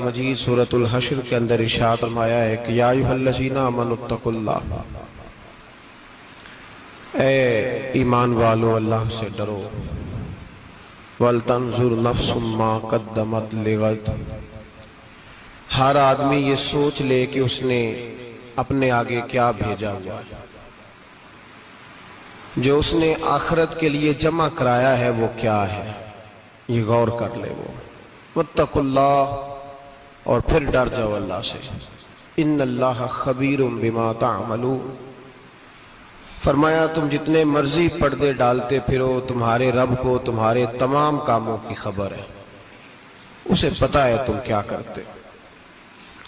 مجید سورۃ الحشر کے اندر ارشاد فرمایا ہے کہ یا ایھا الذین آمنوا اتقوا اللہ، اے ایمان والو اللہ سے ڈرو، وَلْتَنْظُرْ نَفْسٌ مَا قَدَّمَتْ لِغَدٍ، ہر آدمی یہ سوچ لے کہ اس نے اپنے آگے کیا بھیجا ہوا ہے، جو اس نے آخرت کے لیے جمع کرایا ہے وہ کیا ہے، یہ غور کر لے وہ۔ وَاتَّقُوا اللَّهَ، اور پھر ڈر جاؤ اللہ سے، إِنَّ اللَّهَ خَبِيرٌ بِمَا تَعْمَلُونَ، فرمایا تم جتنے مرضی پردے ڈالتے پھرو، تمہارے رب کو تمہارے تمام کاموں کی خبر ہے، اسے پتہ ہے تم کیا کرتے،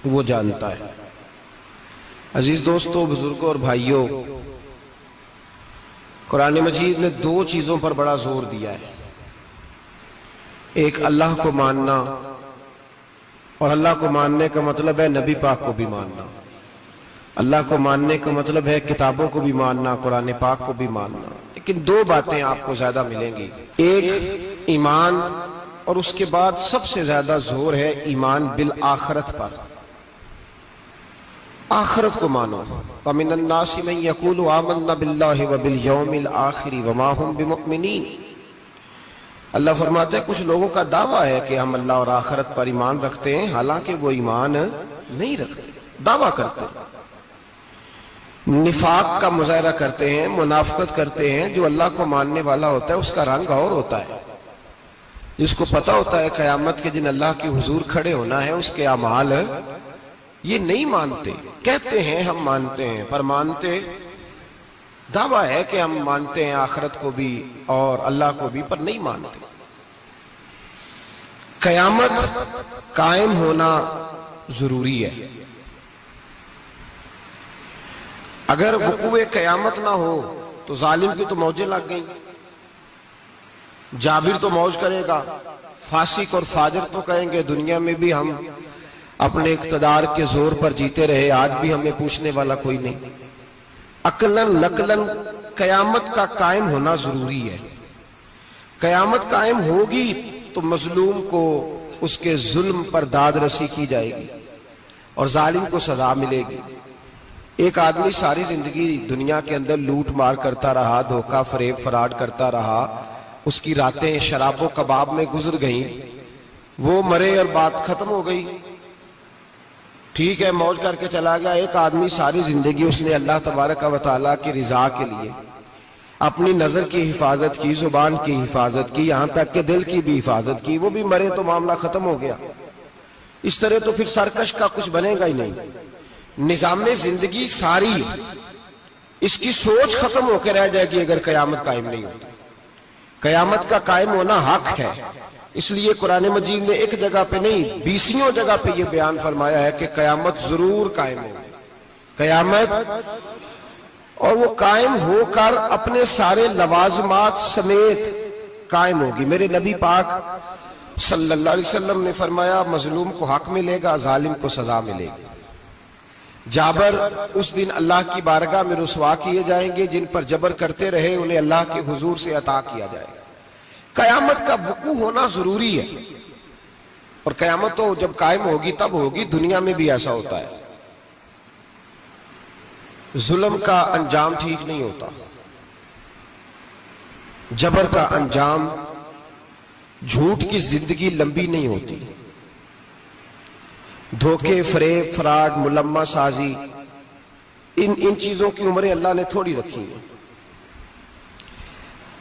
وہ جانتا ہے۔ عزیز دوستو، بزرگوں اور بھائیوں، قرآن مجید نے دو چیزوں پر بڑا زور دیا ہے، ایک اللہ کو ماننا، اور اللہ کو ماننے کا مطلب ہے نبی پاک کو بھی ماننا، اللہ کو ماننے کا مطلب ہے کتابوں کو بھی ماننا، قرآن پاک کو بھی ماننا۔ لیکن دو باتیں آپ کو زیادہ ملیں گی، ایک ایمان، اور اس کے بعد سب سے زیادہ زور ہے ایمان بالآخرت پر، آخرت کو مانو۔ وَمِنَ النَّاسِ مَن يَقُولُ آمَنَّا بِاللَّهِ وَبِالْيَوْمِ الْآخِرِ وَمَا هُمْ بِمُؤْمِنِينَ، اللہ فرماتا ہے کچھ لوگوں کا دعویٰ ہے کہ ہم اللہ اور آخرت پر ایمان رکھتے ہیں، حالانکہ وہ ایمان نہیں رکھتے، دعویٰ کرتے ہیں، نفاق کا مظاہرہ کرتے ہیں، منافقت کرتے ہیں۔ جو اللہ کو ماننے والا ہوتا ہے اس کا رنگ اور ہوتا ہے، جس کو پتہ ہوتا ہے قیامت کے دن اللہ کے حضور کھڑے ہونا ہے، اس کے اعمال یہ نہیں مانتے، کہتے ہیں ہم مانتے ہیں، پر مانتے، دعویٰ ہے کہ ہم مانتے ہیں آخرت کو بھی اور اللہ کو بھی، پر نہیں مانتے۔ قیامت قائم ہونا ضروری ہے، اگر وقوع قیامت نہ ہو تو ظالم کی تو موجیں لگ گئیں، جابر تو موج کرے گا، فاسق اور فاجر تو کہیں گے دنیا میں بھی ہم اپنے اقتدار کے زور پر جیتے رہے، آج بھی ہمیں پوچھنے والا کوئی نہیں۔ عقلاً نقلاً قیامت کا قائم ہونا ضروری ہے، قیامت قائم ہوگی تو مظلوم کو اس کے ظلم پر داد رسی کی جائے گی اور ظالم کو سزا ملے گی۔ ایک آدمی ساری زندگی دنیا کے اندر لوٹ مار کرتا رہا، دھوکہ فریب فراڈ کرتا رہا، اس کی راتیں شراب و کباب میں گزر گئیں، وہ مرے اور بات ختم ہو گئی، ٹھیک ہے موج کر کے چلا گیا۔ ایک آدمی ساری زندگی اس نے اللہ تبارک و تعالیٰ کی رضا کے لیے اپنی نظر کی حفاظت کی، زبان کی حفاظت کی، یہاں تک کہ دل کی بھی حفاظت کی، وہ بھی مرے تو معاملہ ختم ہو گیا۔ اس طرح تو پھر سرکش کا کچھ بنے گا ہی نہیں، نظام زندگی ساری اس کی سوچ ختم ہو کے رہ جائے گی اگر قیامت قائم نہیں ہوتی۔ قیامت کا قائم ہونا حق ہے، اس لیے قرآن مجید نے ایک جگہ پہ نہیں 20 جگہ پہ یہ بیان فرمایا ہے کہ قیامت ضرور قائم ہوگی، قیامت، اور وہ قائم ہو کر اپنے سارے لوازمات سمیت قائم ہوگی۔ میرے نبی پاک صلی اللہ علیہ وسلم نے فرمایا مظلوم کو حق ملے گا، ظالم کو سزا ملے گی۔ جابر اس دن اللہ کی بارگاہ میں رسوا کیے جائیں گے، جن پر جبر کرتے رہے انہیں اللہ کے حضور سے عطا کیا جائے گا۔ قیامت کا وقوع ہونا ضروری ہے، اور قیامت تو جب قائم ہوگی تب ہوگی، دنیا میں بھی ایسا ہوتا ہے، ظلم کا انجام ٹھیک نہیں ہوتا، جبر کا انجام، جھوٹ کی زندگی لمبی نہیں ہوتی، دھوکے فریب فراڈ ملمہ سازی، ان چیزوں کی عمریں اللہ نے تھوڑی رکھی ہیں۔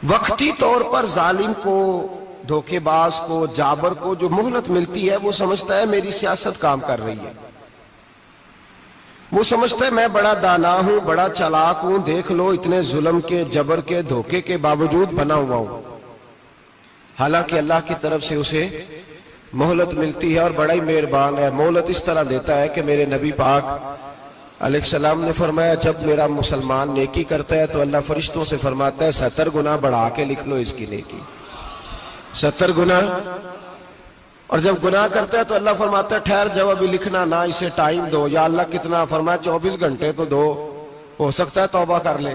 وقتی طور پر ظالم کو، دھوکے باز کو، جابر کو جو مہلت ملتی ہے وہ سمجھتا ہے میری سیاست کام کر رہی ہے، وہ سمجھتا ہے میں بڑا دانا ہوں، بڑا چالاک ہوں، دیکھ لو اتنے ظلم کے، جبر کے، دھوکے کے باوجود بنا ہوا ہوں، حالانکہ اللہ کی طرف سے اسے مہلت ملتی ہے اور بڑا ہی مہربان ہے۔ مہلت اس طرح دیتا ہے کہ میرے نبی پاک علیہ السلام نے فرمایا جب میرا مسلمان نیکی کرتا ہے تو اللہ فرشتوں سے فرماتا ہے 70 گنا بڑھا کے لکھ لو اس کی نیکی، 70 گنا، اور جب گناہ کرتا ہے تو اللہ فرماتا ہے ٹھہر جاؤ ابھی لکھنا نہ، اسے ٹائم دو۔ یا اللہ کتنا؟ فرمایا 24 گھنٹے تو دو، ہو سکتا ہے توبہ کر لے،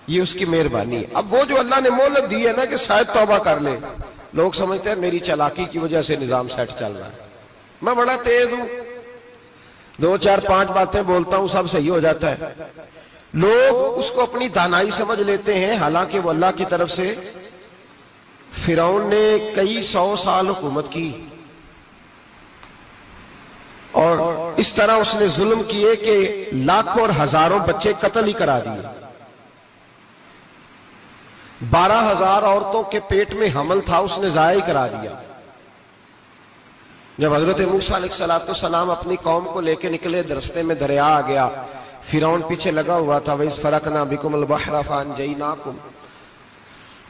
یہ اس کی مہربانی ہے۔ اب وہ جو اللہ نے مہلت دی ہے نا کہ شاید توبہ کر لے، لوگ سمجھتے ہیں میری چالاکی کی وجہ سے نظام سیٹ چل رہا ہے، میں بڑا تیز ہوں، 2 4 5 باتیں بولتا ہوں، سب صحیح ہو جاتا ہے۔ لوگ اس کو اپنی دانائی سمجھ لیتے ہیں، حالانکہ وہ اللہ کی طرف سے۔ فرعون نے کئی 100 سال حکومت کی اور اس طرح اس نے ظلم کیے کہ لاکھوں اور ہزاروں بچے قتل ہی کرا دیے۔ 12,000 عورتوں کے پیٹ میں حمل تھا، اس نے ضائع ہی کرا دیا۔ جب حضرت موسیٰ علیہ السلام اپنی قوم کو لے کے نکلے، رستے میں دریا آ گیا، فرعون پیچھے لگا ہوا تھا۔ وَإِذْ فَرَقْنَا بِكُمُ الْبَحْرَ فَأَنْجَيْنَاكُمْ،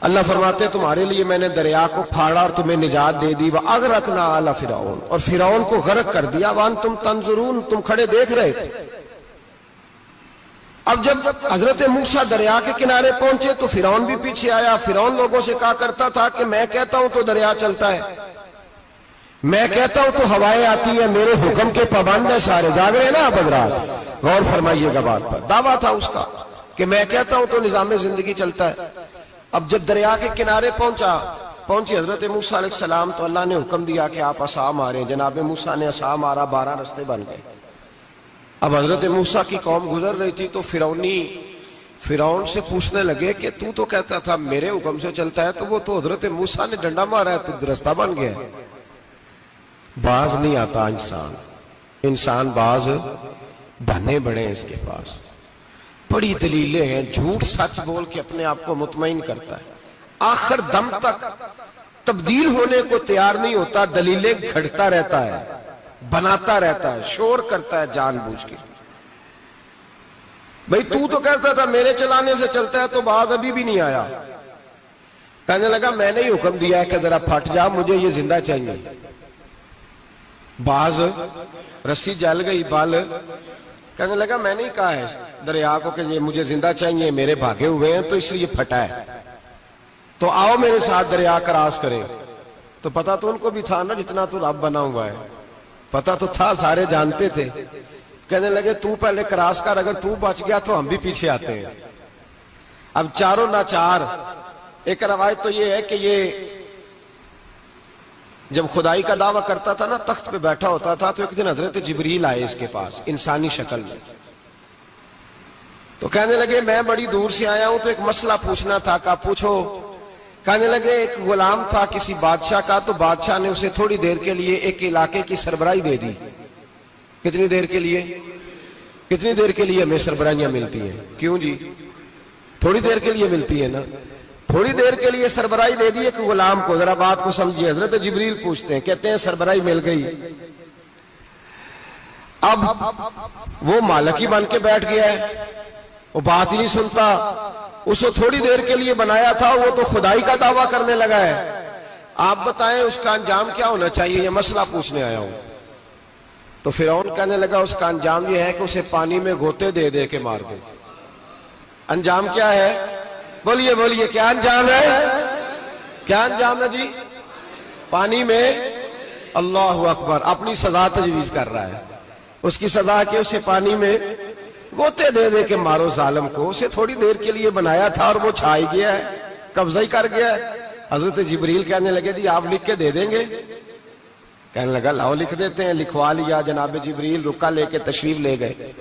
اللہ فرماتے تمہارے لیے میں نے دریا کو پھاڑا اور تمہیں نجات دے دی۔ وَأَغْرَقْنَا آلَ فِرْعَوْنَ، اور فرعون کو غرق کر دیا۔ وَأَنْتُمْ تَنْظُرُونَ، تم کھڑے دیکھ رہے تھے۔ اب جب حضرت موسیٰ دریا کے کنارے پہنچے تو فرعون بھی پیچھے آیا۔ فرعون لوگوں سے کہا کرتا تھا کہ میں کہتا ہوں تو دریا چلتا ہے، میں کہتا ہوں تو ہوائیں آتی ہیں، میرے حکم کے پابند ہیں سارے۔ جاگ رہے ہیں نا آپ حضرات، غور فرمائیے گا بات پر۔ دعویٰ تھا اس کا کہ میں کہتا ہوں تو نظام زندگی چلتا ہے۔ اب جب دریا کے کنارے پہنچی حضرت موسیٰ علیہ السلام تو اللہ نے حکم دیا کہ آپ عصا ماریں۔ جناب موسیٰ نے عصا مارا، 12 رستے بن گئے۔ اب حضرت موسیٰ کی قوم گزر رہی تھی تو فرعون سے پوچھنے لگے کہ تو کہتا تھا میرے حکم سے چلتا ہے، تو وہ تو حضرت موسیٰ نے ڈنڈا مارا ہے تو رستہ بن گیا ہے۔ باز نہیں آتا انسان باز بنے بڑے ہیں اس کے پاس، بڑی دلیلیں ہیں، جھوٹ سچ بول کے اپنے آپ کو مطمئن کرتا ہے، آخر دم تک تبدیل ہونے کو تیار نہیں ہوتا، دلیلیں گھڑتا رہتا ہے، بناتا رہتا ہے، شور کرتا ہے جان بوجھ کے۔ بھئی تو کہتا تھا میرے چلانے سے چلتا ہے، تو باز ابھی بھی نہیں آیا۔ کہنے لگا میں نے ہی حکم دیا ہے کہ ذرا پھٹ جا، مجھے یہ زندہ چاہیے۔ باز رسی جل گئی، بال کہنے لگا میں نے ہی کہا ہے دریا کو کہ یہ مجھے زندہ چاہیے، میرے بھاگے ہوئے ہیں تو اس لیے پھٹا ہے، تو آؤ میرے ساتھ دریا کراس کرے۔ تو پتا تو ان کو بھی تھا نا، جتنا تو رب بنا ہوا ہے، پتا تو تھا، سارے جانتے تھے۔ کہنے لگے تو پہلے کراس کر، اگر تو بچ گیا تو ہم بھی پیچھے آتے ہیں۔ اب چاروں ناچار۔ ایک روایت تو یہ ہے کہ یہ جب خدائی کا دعویٰ کرتا تھا نا، تخت پہ بیٹھا ہوتا تھا، تو ایک دن حضرت جبریل آئے اس کے پاس انسانی شکل میں، تو کہنے لگے میں بڑی دور سے آیا ہوں تو ایک مسئلہ پوچھنا تھا۔ کہا پوچھو۔ کہنے لگے ایک غلام تھا کسی بادشاہ کا، تو بادشاہ نے اسے تھوڑی دیر کے لیے ایک علاقے کی سربراہی دے دی۔ کتنی دیر کے لیے ہمیں سربراہیاں ملتی ہیں؟ کیوں جی؟ تھوڑی دیر کے لیے ملتی ہے نا، تھوڑی دیر کے لیے سربراہی دے دی ایک غلام کو۔ ذرا بات کو سمجھیے، حضرت جبریل پوچھتے ہیں، کہتے ہیں سربراہی مل گئی۔ اب وہ مالک ہی بن کے بیٹھ گیا ہے، وہ بات ہی نہیں سنتا، اس کو تھوڑی دیر کے لیے بنایا تھا، وہ تو خدائی کا دعویٰ کرنے لگا ہے۔ آپ بتائیں اس کا انجام کیا ہونا چاہیے؟ یہ مسئلہ پوچھنے آیا ہوں۔ تو فرعون کہنے لگا اس کا انجام یہ ہے کہ اسے پانی میں غوطے دے دے کے مار دے۔ انجام کیا ہے؟ بولیے کیا انجام ہے؟ کیا انجام ہے جی؟ پانی میں، اللہ اکبر، اپنی سزا تجویز کر رہا ہے۔ اس کی سزا کہ اسے پانی میں غوطے دے دے کے مارو ظالم کو۔ اسے تھوڑی دیر کے لیے بنایا تھا اور وہ چھائی گیا ہے، قبضہ ہی کر گیا ہے۔ حضرت جبریل کہنے لگے جی آپ لکھ کے دے دیں گے؟ کہنے لگا لاؤ لکھ دیتے ہیں۔ لکھوا لیا، جناب جبریل رکا لے کے تشریف لے گئے۔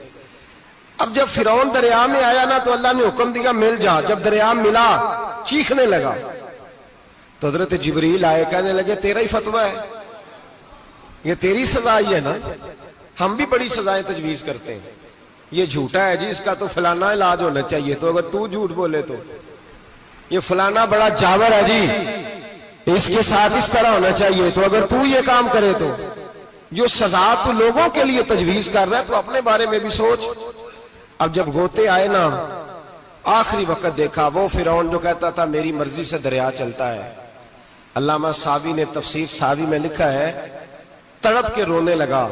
اب جب فرعون دریا میں آیا نا تو اللہ نے حکم دیا مل جا۔ جب دریا ملا چیخنے لگا تو حضرت جبریل آئے، کہنے لگے تیرا ہی فتویٰ ہے، یہ تیری سزا ہی ہے نا، ہم بھی بڑی سزائیں تجویز کرتے ہیں، یہ جھوٹا ہے جی، اس کا تو فلانا علاج ہونا چاہیے، تو اگر تو جھوٹ بولے تو یہ فلانا بڑا جاور ہے جی، اس کے ساتھ اس طرح ہونا چاہیے، تو اگر تو یہ کام کرے تو جو سزا تو لوگوں کے لیے تجویز کر رہا ہے تو اپنے بارے میں بھی سوچ۔ اب جب غوطے آئے نا، آخری وقت دیکھا وہ فرعون جو کہتا تھا میری مرضی سے دریا چلتا ہے، علامہ ساوی نے تفسیر ساوی میں لکھا ہے تڑپ کے رونے لگا۔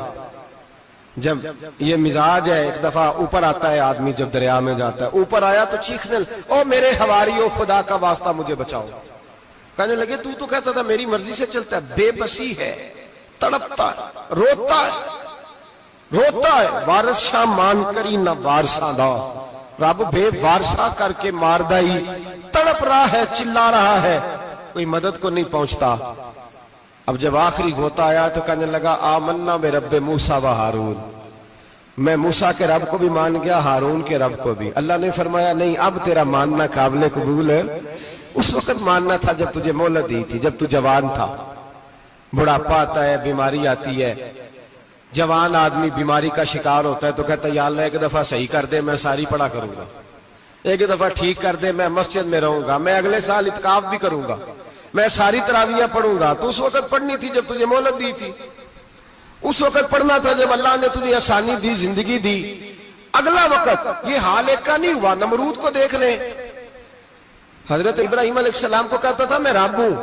جب یہ مزاج ہے، ایک دفعہ اوپر آتا ہے آدمی جب دریا میں جاتا ہے، اوپر آیا تو چیخنے او میرے حواریو خدا کا واسطہ مجھے بچاؤ۔ کہنے لگے تو کہتا تھا میری مرضی سے چلتا ہے، بے بسی ہے، تڑپتا ہے، روتا ہے، وارث شاہ مان کری نہ وارثاں دا، رب بے وارثہ کر کے ماردہ ہی، تڑپ رہا ہے، چلا رہا ہے، کوئی مدد کو نہیں پہنچتا۔ اب جب آخری غوطہ آیا تو کہنے لگا آمنا بے رب موسیٰ و ہارون، میں موسیٰ کے رب کو بھی مان گیا، ہارون کے رب کو بھی۔ اللہ نے فرمایا نہیں، اب تیرا ماننا قابل قبول ہے، اس وقت ماننا تھا جب تجھے مہلت دی تھی، جب تو جوان تھا۔ بڑھاپا آتا ہے، بیماری آتی ہے، جوان آدمی بیماری کا شکار ہوتا ہے تو کہتا ہے یا اللہ ایک دفعہ صحیح کر دے، میں ساری پڑھا کروں گا، ایک دفعہ ٹھیک کر دے، میں مسجد میں رہوں گا، میں اگلے سال اعتکاف بھی کروں گا، میں ساری تراویحیں پڑھوں گا۔ تو اس وقت پڑھنی تھی جب تجھے مہلت دی تھی، اس وقت پڑھنا تھا جب اللہ نے تجھے آسانی دی، زندگی دی۔ اگلا وقت یہ حال ایک کا نہیں ہوا۔ نمرود کو دیکھ لیں، حضرت ابراہیم علیہ السلام کو کہتا تھا میں رب ہوں،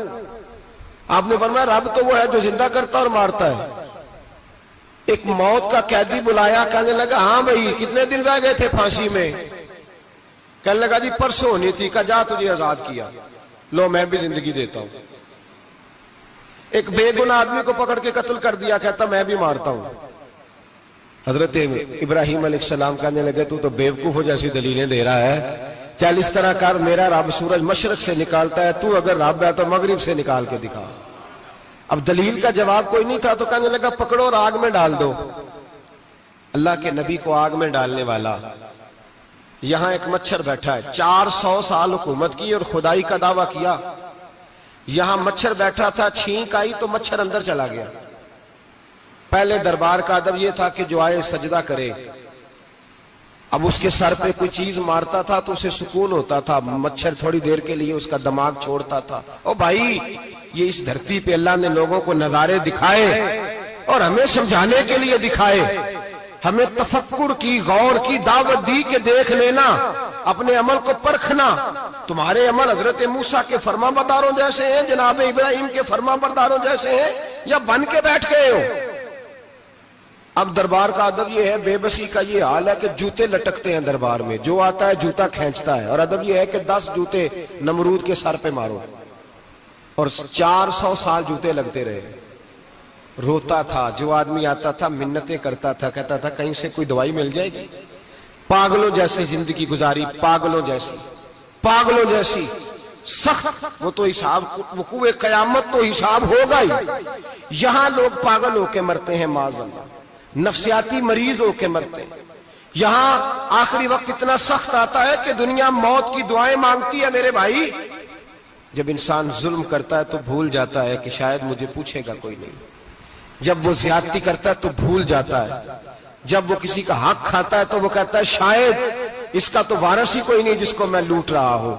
آپ نے فرمایا رب تو وہ ہے جو زندہ کرتا اور مارتا ہے۔ ایک موت کا قیدی بلایا، کہنے لگا ہاں بھائی کتنے دن رہ گئے تھے پھانسی میں؟ کہنے لگا جی پرسوں ہونی تھی۔ کہا جا تجھے آزاد کیا، لو میں بھی زندگی دیتا ہوں۔ ایک بے گناہ آدمی کو پکڑ کے قتل کر دیا، کہتا میں بھی مارتا ہوں۔ حضرت ابراہیم علیہ السلام کہنے لگے تو بیوقوفوں جیسی دلیلیں دے رہا ہے، چل اس طرح کر، میرا رب سورج مشرق سے نکالتا ہے، تو اگر رب ہے تو مغرب سے نکال کے دکھا۔ اب دلیل کا جواب کوئی نہیں تھا تو کہنے لگا پکڑو اور آگ میں ڈال دو۔ اللہ کے نبی کو آگ میں ڈالنے والا، یہاں ایک مچھر بیٹھا ہے، 400 سال حکومت کی اور خدائی کا دعویٰ کیا، یہاں مچھر بیٹھا تھا، چھینک آئی تو مچھر اندر چلا گیا۔ پہلے دربار کا ادب یہ تھا کہ جو آئے سجدہ کرے، اب اس کے سر پہ کوئی چیز مارتا تھا تو اسے سکون ہوتا تھا، مچھر تھوڑی دیر کے لیے اس کا دماغ چھوڑتا تھا۔ او بھائی یہ اس دھرتی پہ اللہ نے لوگوں کو نظارے دکھائے اور ہمیں سمجھانے کے لیے دکھائے، ہمیں تفکر کی، غور کی دعوت دی کہ دیکھ لینا، اپنے عمل کو پرکھنا۔ تمہارے عمل حضرت موسیٰ کے فرما برداروں جیسے ہیں، جناب ابراہیم کے فرما برداروں جیسے ہیں، یا بن کے بیٹھ گئے ہو؟ اب دربار کا ادب یہ ہے، بے بسی کا یہ حال ہے کہ جوتے لٹکتے ہیں دربار میں، جو آتا ہے جوتا کھینچتا ہے، اور ادب یہ ہے کہ 10 جوتے نمرود کے سر پہ مارو، اور 400 سال جوتے لگتے رہے۔ روتا تھا، جو آدمی آتا تھا منتیں کرتا تھا، کہتا تھا کہیں سے کوئی دوائی مل جائے گی۔ پاگلوں جیسی زندگی گزاری، پاگلوں جیسی سخت، وہ تو حساب، وقوع قیامت تو حساب ہوگا ہی۔ یہاں لوگ پاگل ہو کے مرتے ہیں، معاذ اللہ، نفسیاتی مریض ہو کے مرتے ہیں۔ یہاں آخری وقت اتنا سخت آتا ہے کہ دنیا موت کی دعائیں مانگتی ہے۔ میرے بھائی جب انسان ظلم کرتا ہے تو بھول جاتا ہے کہ شاید مجھے پوچھے گا کوئی نہیں، جب وہ زیادتی کرتا ہے تو بھول جاتا ہے، جب وہ کسی کا حق کھاتا ہے تو وہ کہتا ہے شاید اس کا تو وارث ہی کوئی نہیں جس کو میں لوٹ رہا ہوں۔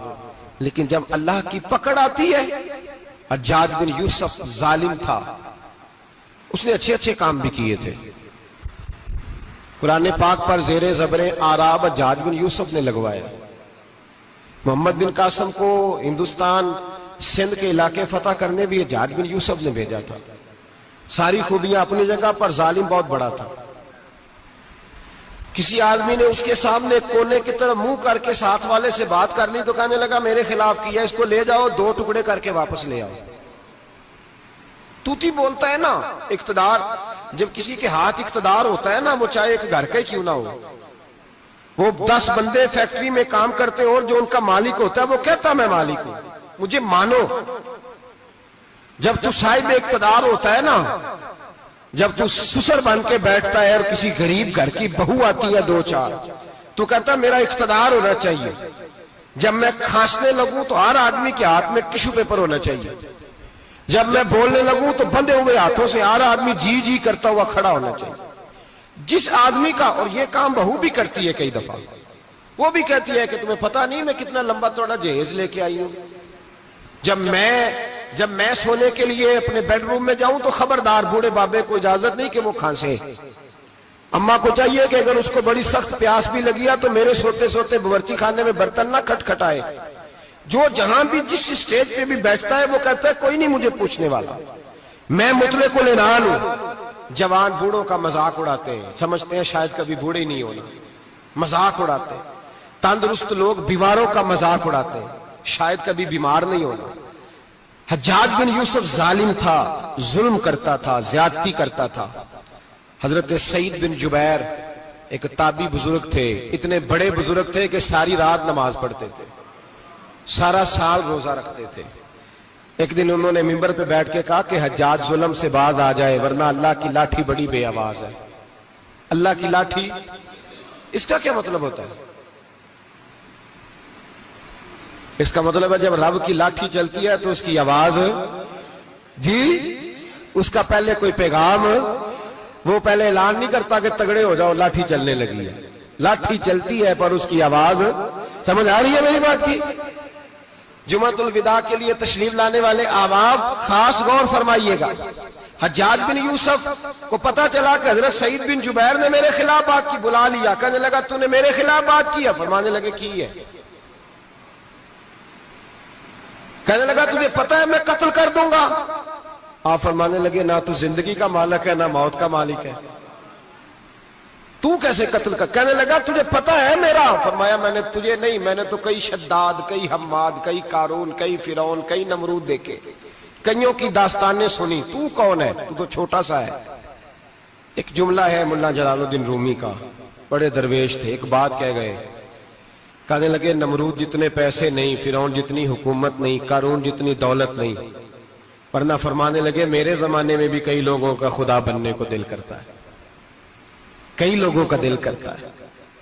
لیکن جب اللہ کی پکڑ آتی ہے، حجاج بن یوسف ظالم تھا، اس نے اچھے کام بھی کیے تھے۔ قرآن پاک پر زیر زبر آراب حجاج بن یوسف نے لگوایا۔ محمد بن قاسم کو ہندوستان سندھ کے علاقے فتح کرنے بھی حجاج بن یوسف نے بھیجا تھا۔ ساری خوبیاں اپنی جگہ پر، ظالم بہت بڑا تھا۔ کسی آدمی نے اس کے سامنے کونے کی طرف منہ کر کے ساتھ والے سے بات کر لی تو کہنے لگا میرے خلاف کیا، اس کو لے جاؤ، 2 ٹکڑے کر کے واپس لے آؤ۔ توتی بولتا ہے نا، اقتدار، جب کسی کے ہاتھ اقتدار ہوتا ہے نا، وہ چاہے ایک گھر کا ہی کیوں نہ ہو، وہ 10 بندے فیکٹری میں کام کرتے ہو اور جو ان کا مالک ہوتا ہے وہ کہتا میں مالک ہوں، مجھے مانو۔ جب تو صاحب اقتدار ہوتا ہے نا، جب تو سسر بن کے بیٹھتا ہے اور کسی غریب گھر کی بہو آتی ہے 2-4، تو کہتا میرا اقتدار ہونا چاہیے۔ جب میں کھانسنے لگوں تو ہر آدمی کے ہاتھ میں ٹشو پیپر ہونا چاہیے، جب میں بولنے لگوں تو بندھے ہوئے ہاتھوں سے ہر آدمی جی جی کرتا ہوا کھڑا ہونا چاہیے۔ جس آدمی کا، اور یہ کام بہو بھی کرتی ہے کئی دفعہ، وہ بھی کہتی ہے کہ تمہیں پتہ نہیں میں کتنا لمبا چوڑا جہیز لے کے آئی ہوں، جب میں سونے کے لیے اپنے بیڈ روم میں جاؤں تو خبردار بوڑھے بابے کو اجازت نہیں کہ وہ کھانسے۔ اماں کو چاہیے کہ اگر اس کو بڑی سخت پیاس بھی لگی ہے تو میرے سوتے سوتے باورچی خانے میں برتن نہ کھٹکھٹائے۔ جو جہاں بھی جس سٹیج پہ بھی بیٹھتا ہے وہ کہتا ہے کوئی نہیں مجھے پوچھنے والا، میں مطلق العنان ہوں۔ جوان بوڑھوں کا مذاق اڑاتے ہیں، سمجھتے ہیں شاید کبھی بوڑھے ہی نہیں ہونا، مذاق اڑاتے ہیں۔ تندرست لوگ بیماروں کا مذاق اڑاتے ہیں، شاید کبھی بیمار نہیں ہونا۔ حجاج بن یوسف ظالم تھا، ظلم کرتا تھا، زیادتی کرتا تھا۔ حضرت سعید بن جبیر ایک تابعی بزرگ تھے، اتنے بڑے بزرگ تھے کہ ساری رات نماز پڑھتے تھے، سارا سال روزہ رکھتے تھے۔ ایک دن انہوں نے منبر پہ بیٹھ کے کہا کہ حجاج ظلم سے باز آ جائے ورنہ اللہ کی لاٹھی بڑی بے آواز ہے. اللہ کی لاٹھی، اس کا کیا مطلب ہوتا ہے؟ اس کا مطلب ہے جب رب کی لاٹھی چلتی ہے تو اس کی آواز، جی اس کا پہلے کوئی پیغام، وہ پہلے اعلان نہیں کرتا کہ تگڑے ہو جاؤ لاٹھی چلنے لگی ہے. لاٹھی چلتی ہے پر اس کی آواز، سمجھ آ رہی ہے میری بات کی؟ جمعۃ الوداع کے لیے تشریف لانے والے عوام خاص غور فرمائیے گا. حجاج بن یوسف کو پتا چلا کہ حضرت سعید بن جبیر نے میرے خلاف بات کی، بلا لیا، کہنے لگا تو نے میرے خلاف بات کی ہے؟ فرمانے لگے کی ہے. کہنے لگا تجھے پتا ہے میں قتل کر دوں گا؟ آپ فرمانے لگے نہ تو زندگی کا مالک ہے نہ موت کا مالک ہے، تو کیسے قتل کر؟ کہنے لگا تجھے پتا ہے میرا؟ فرمایا میں نے تجھے نہیں، میں نے تو کئی شداد، کئی حماد، کئی قارون، کئی فرعون، کئی نمرود دیکھے، کئیوں کی داستانیں سنی، تو کون ہے؟ تو تو چھوٹا سا ہے. ایک جملہ ہے ملا جلال الدین رومی کا، بڑے درویش تھے، ایک بات کہہ گئے، کہنے لگے نمرود جتنے پیسے نہیں، فرعون جتنی حکومت نہیں، قارون جتنی دولت نہیں، ورنہ فرمانے لگے میرے زمانے میں بھی کئی لوگوں کا خدا بننے کو دل کرتا ہے، کئی لوگوں کا دل کرتا ہے،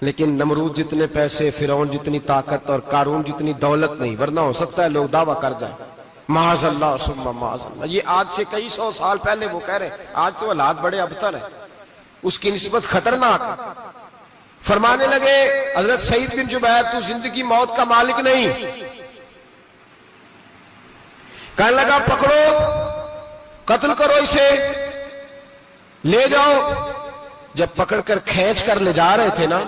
لیکن نمرود جتنے پیسے، فرعون جتنی طاقت اور قارون جتنی دولت نہیں، ورنہ ہو سکتا ہے لوگ دعویٰ کر جائیں معاذ اللہ ثم معاذ اللہ. یہ آج سے کئی سو سال پہلے وہ کہہ رہے ہیں، آج تو حالات بڑے ابتر ہیں، اس کی نسبت خطرناک. فرمانے لگے حضرت سعید بن جبیر تو زندگی موت کا مالک نہیں. کہنے لگا پکڑو، قتل کرو اسے، لے جاؤ. جب پکڑ کر کھینچ کر لے جا رہے تھے نا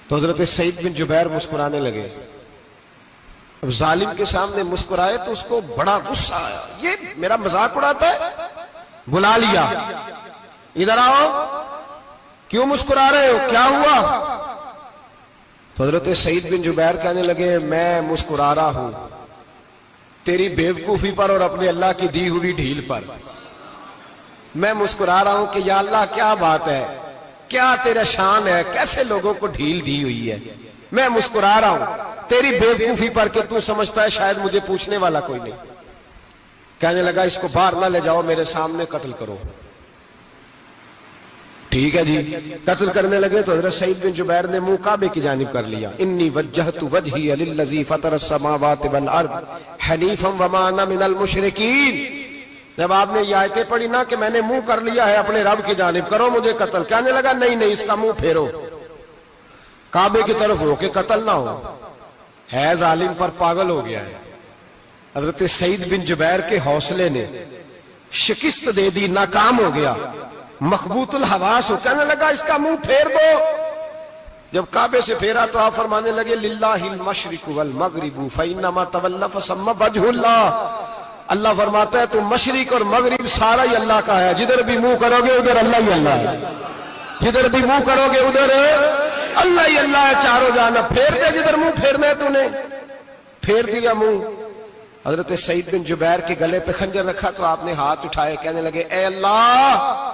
تو حضرت سعید بن جبیر مسکرانے لگے. اب ظالم کے سامنے مسکرائے تو اس کو بڑا غصہ آیا، یہ میرا مذاق اڑاتا ہے. بلا لیا، ادھر آؤ، کیوں مسکرا رہے ہو، کیا ہوا؟ تو حضرت سعید بن جبیر کہنے لگے میں مسکرا رہا ہوں تیری بیوقوفی پر اور اپنے اللہ کی دی ہوئی ڈھیل پر. میں مسکرا رہا ہوں کہ یا اللہ کیا بات ہے، کیا تیرا شان ہے، کیسے لوگوں کو ڈھیل دی ہوئی ہے. میں مسکرا رہا ہوں تیری بیوقوفی پر کہ تو سمجھتا ہے شاید مجھے پوچھنے والا کوئی نہیں. کہنے لگا اس کو باہر نہ لے جاؤ، میرے سامنے قتل کرو. ٹھیک ہے جی، قتل کرنے لگے تو حضرت سعید بن جبیر نے منہ کعبے کی جانب کر لیا. انی وجہت وجہی للذی فطر السماوات والارض حنیفا وما انا من المشرکین. جب آپ نے یہ آیتیں پڑھی نا کہ میں نے منہ کر لیا ہے اپنے رب کی جانب، کرو مجھے قتل، کہنے لگا نہیں نہیں، اس کا منہ پھیرو، کعبے کی طرف ہو کہ قتل نہ ہو. ہے ظالم پر پاگل ہو گیا ہے. حضرت سعید بن جبیر کے حوصلے نے شکست دے دی، ناکام ہو گیا، مخبوط الحواس ہو. کہنے لگا اس کا منہ پھیر دو. جب کعبے سے پھیرا تو آپ فرمانے لگے للہ المشرق والمغرب فانما تولى فثم وجه اللہ. اللہ فرماتا ہے تو مشرق اور مغرب سارا ہی اللہ کا ہے، جدھر بھی منہ کرو گے ادھر اللہ ہی اللہ ہے، جدھر بھی منہ کرو گے ادھر اللہ ہی اللہ ہے چاروں جانب. پھیر دے جدھر منہ پھیرنا ہے، تو نے پھیر دیا منہ. حضرت سعید بن جبیر کے گلے پہ خنجر رکھا تو آپ نے ہاتھ اٹھائے، کہنے لگے اے اللہ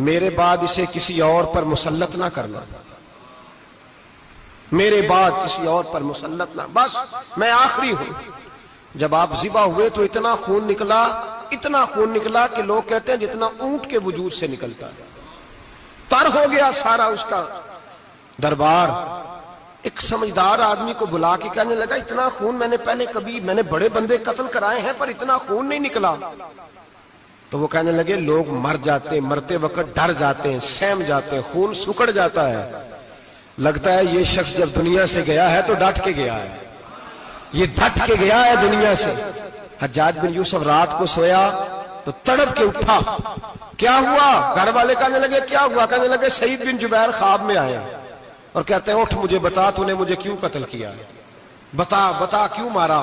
میرے بعد اسے کسی اور پر مسلط نہ کرنا، میرے بعد کسی اور پر مسلط نہ، بس میں آخری ہوں. جب آپ ذبح ہوئے تو اتنا خون نکلا کہ لوگ کہتے ہیں جتنا اونٹ کے وجود سے نکلتا ہے. تر ہو گیا سارا اس کا دربار. ایک سمجھدار آدمی کو بلا کے کہنے لگا اتنا خون میں نے بڑے بندے قتل کرائے ہیں پر اتنا خون نہیں نکلا. تو وہ کہنے لگے لوگ مر جاتے، مرتے وقت ڈر جاتے ہیں، سہم جاتے ہیں، خون سکڑ جاتا ہے. لگتا ہے یہ شخص جب دنیا سے گیا ہے تو ڈٹ کے گیا ہے، یہ ڈٹ کے گیا ہے دنیا سے. حجاج بن یوسف رات کو سویا تو تڑپ کے اٹھا. کیا ہوا؟ گھر والے کہنے لگے کیا ہوا؟ کہنے لگے سعید بن جبیر خواب میں آیا اور کہتے ہیں اٹھ مجھے بتا تو نے مجھے کیوں قتل کیا ہے، بتا کیوں مارا.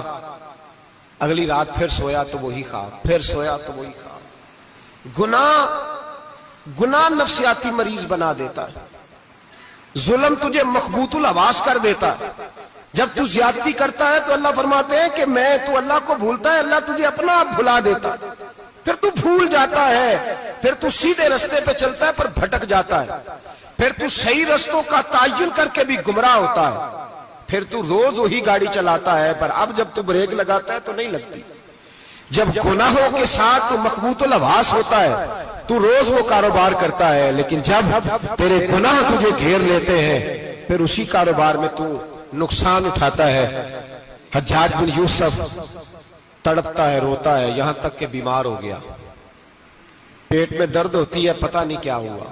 اگلی رات پھر سویا تو وہی خواب، پھر سویا تو وہی خواب. گناہ نفسیاتی مریض بنا دیتا ہے، ظلم تجھے مخبوط الحواس کر دیتا ہے. جب تو زیادتی کرتا ہے تو اللہ فرماتے ہیں کہ تو اللہ کو بھولتا ہے، اللہ تجھے اپنا آپ بھلا دیتا ہے. پھر تو بھول جاتا ہے، پھر تو سیدھے رستے پہ چلتا ہے پر بھٹک جاتا ہے، پھر تو صحیح رستوں کا تعین کر کے بھی گمراہ ہوتا ہے. پھر تو روز وہی گاڑی چلاتا ہے، پر اب جب تو بریک لگاتا ہے تو نہیں لگتی۔ جب گناہوں کے ساتھ تو مخبوط الحواس ہوتا ہے تو روز وہ کاروبار کرتا ہے، لیکن جب تیرے گناہ تجھے گھیر لیتے ہیں پھر اسی کاروبار میں تو نقصان اٹھاتا ہے۔ حجاج بن یوسف تڑپتا ہے، روتا ہے، یہاں تک کہ بیمار ہو گیا، پیٹ میں درد ہوتی ہے، پتہ نہیں کیا ہوا،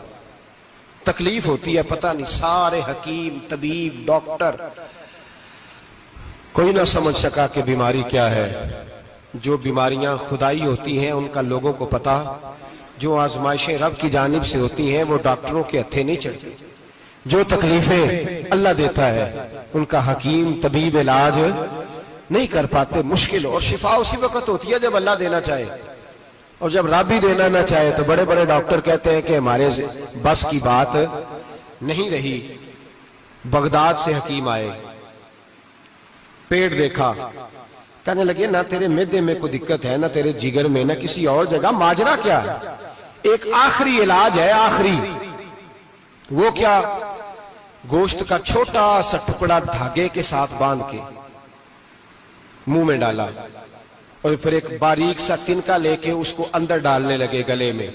تکلیف ہوتی ہے، پتہ نہیں، سارے حکیم، طبیب، ڈاکٹر، کوئی نہ سمجھ سکا کہ بیماری کیا ہے۔ جو بیماریاں خدائی ہوتی ہیں ان کا لوگوں کو پتا، جو آزمائشیں رب کی جانب سے ہوتی ہیں وہ ڈاکٹروں کے ہتھے نہیں چڑھتی، جو تکلیفیں اللہ دیتا ہے ان کا حکیم طبیب علاج نہیں کر پاتے، مشکل، اور شفا اسی وقت ہوتی ہے جب اللہ دینا چاہے، اور جب رب ہی دینا نہ چاہے تو بڑے بڑے ڈاکٹر کہتے ہیں کہ ہمارے بس کی بات نہیں رہی۔ بغداد سے حکیم آئے، پیٹ دیکھا، کہنے لگے نہ تیرے معدے میں کوئی دقت ہے، نہ تیرے جگر میں، نہ کسی اور جگہ، ماجرا کیا ہے؟ ایک آخری علاج ہے، آخری، وہ کیا؟ گوشت کا چھوٹا سا ٹکڑا دھاگے کے ساتھ باندھ کے منہ میں ڈالا، اور پھر ایک باریک سا تنکا لے کے اس کو اندر ڈالنے لگے گلے میں۔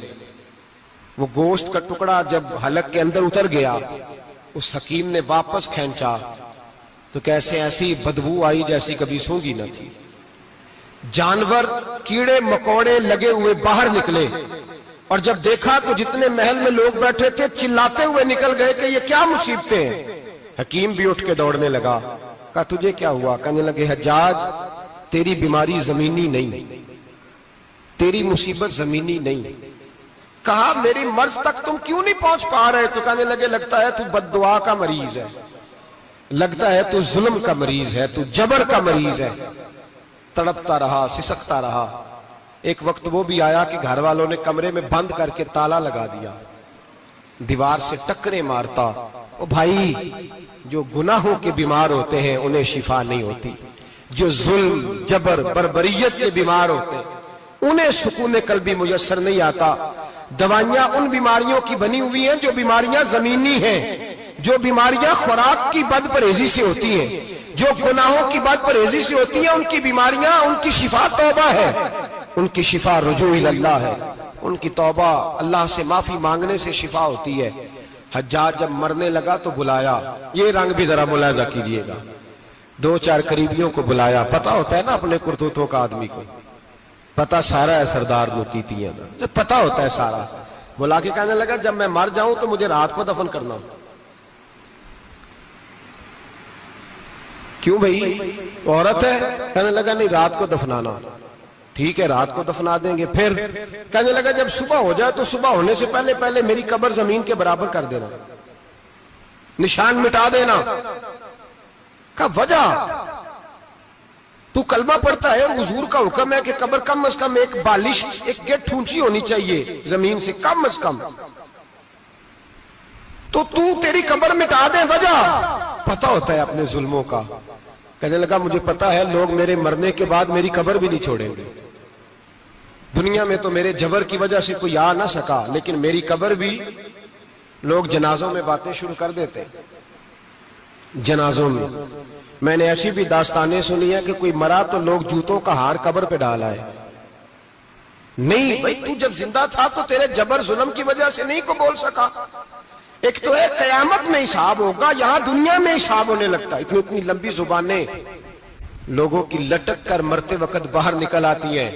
وہ گوشت کا ٹکڑا جب حلق کے اندر اتر گیا، اس حکیم نے واپس کھینچا تو کیسے ایسی بدبو آئی جیسی کبھی سونگی نہ تھی۔ جانور، کیڑے مکوڑے لگے ہوئے باہر نکلے، اور جب دیکھا تو جتنے محل میں لوگ بیٹھے تھے چلاتے ہوئے نکل گئے کہ یہ کیا مصیبتیں ہیں۔ حکیم بھی اٹھ کے دوڑنے لگا، کہا تجھے کیا ہوا؟ کہنے لگے حجاج تیری بیماری زمینی نہیں، تیری مصیبت زمینی نہیں۔ کہا میری مرض تک تم کیوں نہیں پہنچ پا رہے؟ تو کہنے لگے لگتا ہے تو بد دعا کا مریض ہے، لگتا ہے تو ظلم کا مریض ہے، تو جبر کا مریض ہے۔ تڑپتا رہا، سسکتا رہا۔ ایک وقت وہ بھی آیا کہ گھر والوں نے کمرے میں بند کر کے تالا لگا دیا، دیوار سے ٹکرے مارتا۔ او بھائی، جو گناہوں کے بیمار ہوتے ہیں انہیں شفا نہیں ہوتی، جو ظلم، جبر، بربریت کے بیمار ہوتے ہیں انہیں سکون قلبی میسر نہیں آتا۔ دوائیاں ان بیماریوں کی بنی ہوئی ہیں جو بیماریاں زمینی ہیں، جو بیماریاں خوراک کی بد پرہیزی سے ہوتی ہیں، جو گناہوں کی بد پرہیزی سے ہوتی ہیں، ان کی بیماریاں، ان کی شفا توبہ ہے، ان کی شفا رجوع اللہ ہے، ان کی توبہ اللہ سے معافی مانگنے سے شفا ہوتی ہے۔ حجاج جب مرنے لگا تو بلایا، یہ رنگ بھی ذرا ملاحظہ کیجئے گا، دو چار قریبیوں کو بلایا، پتہ ہوتا ہے نا اپنے کرتوتوں کا آدمی کو، پتہ سارا ہے سردار نوکیتیاں دا، جب پتہ ہوتا ہے سارا، بلا کے کہنے لگا جب میں مر جاؤں تو مجھے رات کو دفن کرنا۔ کیوں بھائی، عورت ہے؟ کہنے لگا نہیں، رات کو دفنانا۔ ٹھیک ہے، رات کو دفنا دیں گے۔ پھر کہنے لگا جب صبح ہو جائے تو صبح ہونے سے پہلے پہلے میری قبر زمین کے برابر کر دینا، نشان مٹا دینا۔ کہا وجہ؟ تو کلمہ پڑھتا ہے، حضور کا حکم ہے کہ قبر کم از کم ایک بالش، ایک گیٹ اونچی ہونی چاہیے زمین سے، کم از کم، تو تیری قبر مٹا دے، وجہ؟ پتہ ہوتا ہے اپنے ظلموں کا۔ کہنے لگا مجھے پتہ ہے لوگ میرے مرنے کے بعد میری قبر بھی نہیں چھوڑیں گے، دنیا میں تو میرے جبر کی وجہ سے کوئی آ نہ سکا، لیکن میری قبر بھی لوگ جنازوں میں باتیں شروع کر دیتے۔ جنازوں میں نے ایسی بھی داستانیں سنی ہے کہ کوئی مرا تو لوگ جوتوں کا ہار قبر پہ ڈال آئے۔ نہیں بھائی، تو جب زندہ تھا تو تیرے جبر ظلم کی وجہ سے نہیں کو بول سکا۔ ایک تو ہے قیامت میں حساب ہوگا، یہاں دنیا میں حساب ہونے لگتا ہے۔ اتنی لمبی زبانیں لوگوں کی لٹک کر مرتے وقت باہر نکل آتی ہیں۔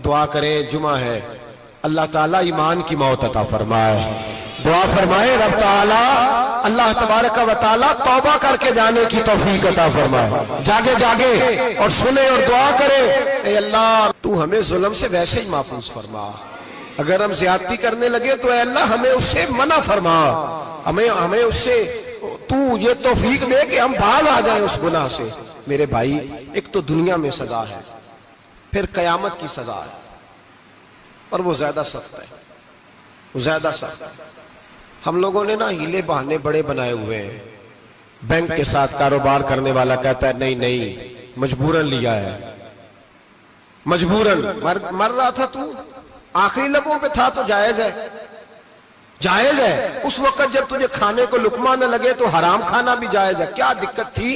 دعا کریں، جمعہ ہے، اللہ تعالیٰ ایمان کی موت عطا فرمائے، دعا فرمائے رب تعالیٰ اللہ تبارک و تعالیٰ توبہ کر کے جانے کی توفیق عطا فرمائے، جاگے جاگے اور سنے اور دعا کرے، اے اللہ تو ہمیں ظلم سے ویسے ہی محفوظ فرما، اگر ہم زیادتی کرنے لگے تو اے اللہ ہمیں اس سے منع فرما، ہمیں اس سے تو یہ توفیق دے کہ ہم باز آ جائیں اس گناہ سے۔ میرے بھائی، ایک تو دنیا میں سزا ہے، پھر قیامت کی سزا ہے، اور وہ زیادہ سخت ہے، وہ زیادہ سخت ہے۔ ہم لوگوں نے نا ہیلے بہانے بڑے بنائے ہوئے ہیں۔ بینک کے ساتھ کاروبار کرنے والا کہتا ہے نہیں نہیں مجبوراً لیا ہے، مجبوراً مر رہا تھا تو آخری لبوں پہ تھا تو جائز ہے، جائز ہے۔ اس وقت جب تجھے کھانے کو لقمہ نہ لگے تو حرام کھانا بھی جائز ہے، کیا دقت تھی؟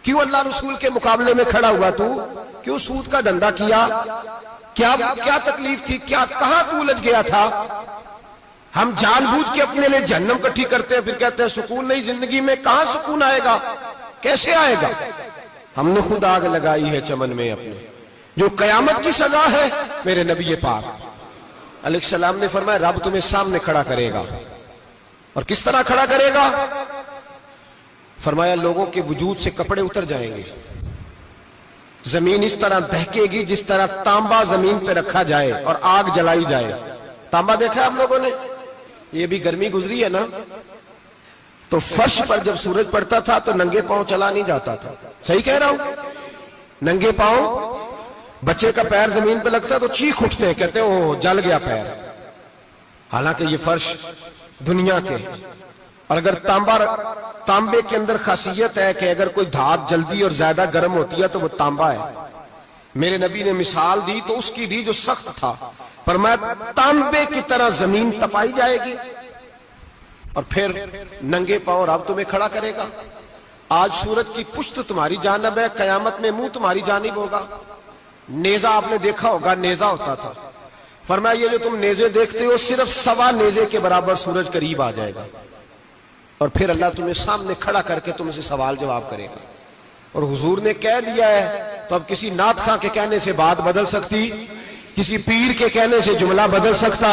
کیوں اللہ رسول کے مقابلے میں کھڑا ہوا تو؟ کیوں سود کا دھندا کیا؟ کیا تکلیف تھی؟ کہاں تو الجھ گیا تھا؟ ہم جان بوجھ کے اپنے لیے جہنم کٹھی کرتے ہیں، پھر کہتے ہیں سکون نہیں زندگی میں۔ کہاں سکون آئے گا؟ کیسے آئے گا؟ ہم نے خود آگ لگائی ہے چمن میں اپنے۔ جو قیامت کی سزا ہے، میرے نبی پاک علیہ السلام نے فرمایا رب تمہیں سامنے کھڑا کرے گا۔ اور کس طرح کھڑا کرے گا؟ فرمایا لوگوں کے وجود سے کپڑے اتر جائیں گے، زمین اس طرح دہکے گی جس طرح تانبا زمین پہ رکھا جائے اور آگ جلائی جائے۔ تانبا دیکھا ہے آپ لوگوں نے؟ یہ بھی گرمی گزری ہے نا، تو فرش پر جب سورج پڑتا تھا تو ننگے پاؤں چلا نہیں جاتا تھا۔ صحیح کہہ رہا ہوں؟ ننگے پاؤں، بچے کا پیر زمین پہ لگتا تو چیخ اٹھتے ہیں، کہتے ہیں وہ جل گیا پیر، حالانکہ یہ فرش دنیا کے۔ اور اگر تانبے کے اندر خاصیت ہے کہ اگر کوئی دھات جلدی اور زیادہ گرم ہوتی ہے تو وہ تانبا ہے۔ میرے نبی نے مثال دی تو اس کی دی جو سخت تھا، فرمایا تانبے کی طرح زمین تپائی جائے گی اور پھر ننگے پاؤں رب تمہیں کھڑا کرے گا۔ آج سورج کی پشت تمہاری جانب ہے، قیامت میں منہ تمہاری جانب ہوگا۔ نیزہ آپ نے دیکھا ہوگا، نیزہ ہوتا تھا، فرمایا یہ جو تم نیزے دیکھتے ہو صرف 1.25 نیزے کے برابر سورج قریب آ جائے گا، اور پھر اللہ تمہیں سامنے کھڑا کر کے تم سے سوال جواب کرے گا۔ اور حضور نے کہہ دیا ہے تو اب کسی نعت خواں کے کہنے سے بات بدل سکتی، کسی پیر کے کہنے سے جملہ بدل سکتا؟